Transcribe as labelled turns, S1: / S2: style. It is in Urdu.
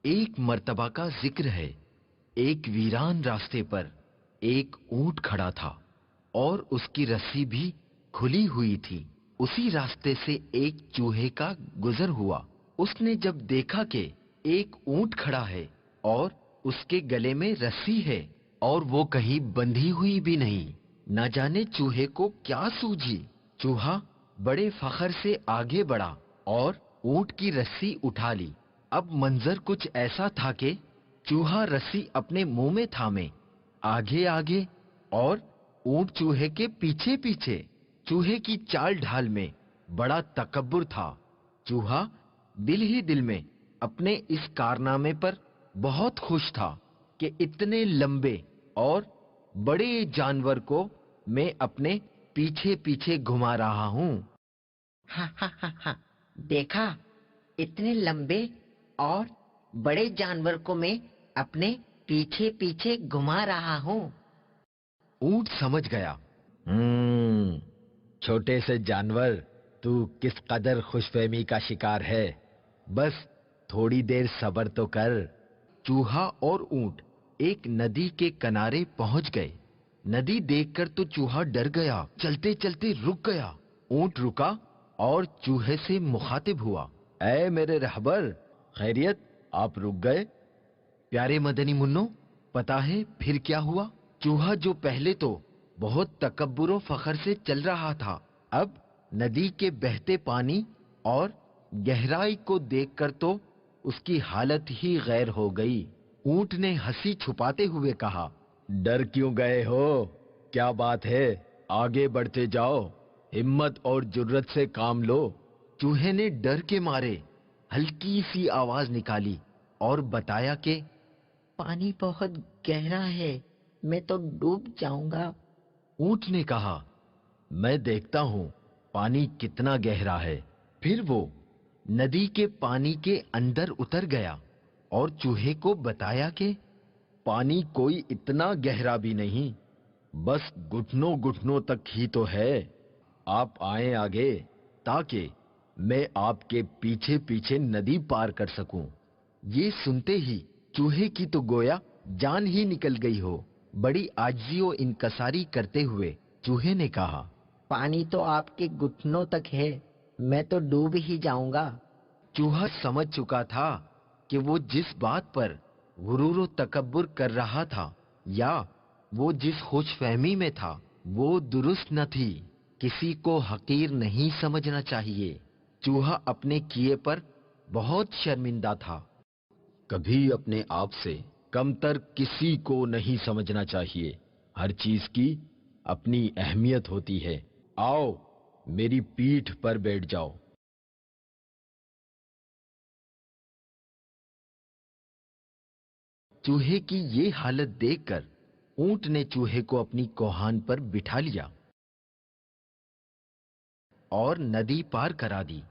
S1: ایک مرتبہ کا ذکر ہے، ایک ویران راستے پر ایک اونٹ کھڑا تھا اور اس کی رسی بھی کھلی ہوئی تھی۔ اسی راستے سے ایک چوہے کا گزر ہوا۔ اس نے جب دیکھا کہ ایک اونٹ کھڑا ہے اور اس کے گلے میں رسی ہے اور وہ کہیں بندھی ہوئی بھی نہیں، نہ جانے چوہے کو کیا سوجھی۔ چوہا بڑے فخر سے آگے بڑھا اور اونٹ کی رسی اٹھا لی۔ اب منظر کچھ ایسا تھا کہ چوہا رسی اپنے منہ میں تھامے آگے آگے اور اونٹ چوہے کے پیچھے پیچھے۔ چوہے کی چال ڈھال میں بڑا تکبر تھا۔ چوہا دل ہی دل میں اپنے اس کارنامے پر بہت خوش تھا کہ اتنے لمبے اور بڑے جانور کو میں اپنے پیچھے پیچھے گھما رہا ہوں۔
S2: ہاں ہاں ہاں ہاں، دیکھا، اتنے لمبے اور بڑے جانور کو میں اپنے پیچھے پیچھے گھما رہا ہوں۔
S1: اونٹ سمجھ گیا، چھوٹے سے جانور، تو کس قدر خوش فہمی کا شکار ہے، بس تھوڑی دیر صبر تو کر۔ چوہا اور اونٹ ایک ندی کے کنارے پہنچ گئے۔ ندی دیکھ کر تو چوہا ڈر گیا، چلتے چلتے رک گیا۔ اونٹ رکا اور چوہے سے مخاطب ہوا، اے میرے رہبر، خیریت، آپ رک گئے؟ پیارے مدنی منو، پتا ہے پھر کیا ہوا؟ چوہا جو پہلے تو بہت تکبر و فخر سے چل رہا تھا، اب ندی کے بہتے پانی اور گہرائی کو دیکھ کر تو اس کی حالت ہی غیر ہو گئی۔ اونٹ نے ہنسی چھپاتے ہوئے کہا، ڈر کیوں گئے ہو؟ کیا بات ہے، آگے بڑھتے جاؤ، ہمت اور جرت سے کام لو۔ چوہے نے ڈر کے مارے ہلکی سی آواز نکالی اور بتایا کہ
S2: پانی بہت گہرا ہے، میں تو ڈوب جاؤں گا۔
S1: اونٹ نے کہا، میں دیکھتا ہوں پانی کتنا گہرا ہے۔ پھر وہ ندی کے پانی کے اندر اتر گیا اور چوہے کو بتایا کہ پانی کوئی اتنا گہرا بھی نہیں، بس گھٹنوں گھٹنوں تک ہی تو ہے۔ آپ آئیں آگے تاکہ میں آپ کے پیچھے پیچھے ندی پار کر سکوں۔ یہ سنتے ہی چوہے کی تو گویا جان ہی نکل گئی ہو۔ بڑی عاجزی و انکساری کرتے ہوئے چوہے نے کہا،
S2: پانی تو آپ کے گھٹنوں تک ہے، میں تو ڈوب ہی جاؤں گا۔
S1: چوہا سمجھ چکا تھا کہ وہ جس بات پر غرور و تکبر کر رہا تھا یا وہ جس خوش فہمی میں تھا وہ درست نہ تھی۔ کسی کو حقیر نہیں سمجھنا چاہیے۔ چوہا اپنے کیے پر بہت شرمندہ تھا۔ کبھی اپنے آپ سے کمتر کسی کو نہیں سمجھنا چاہیے۔ ہر چیز کی اپنی اہمیت ہوتی ہے۔ آؤ میری پیٹھ پر بیٹھ جاؤ۔ چوہے کی یہ حالت دیکھ کر اونٹ نے چوہے کو اپنی کوہان پر بٹھا لیا اور ندی پار کرا دی۔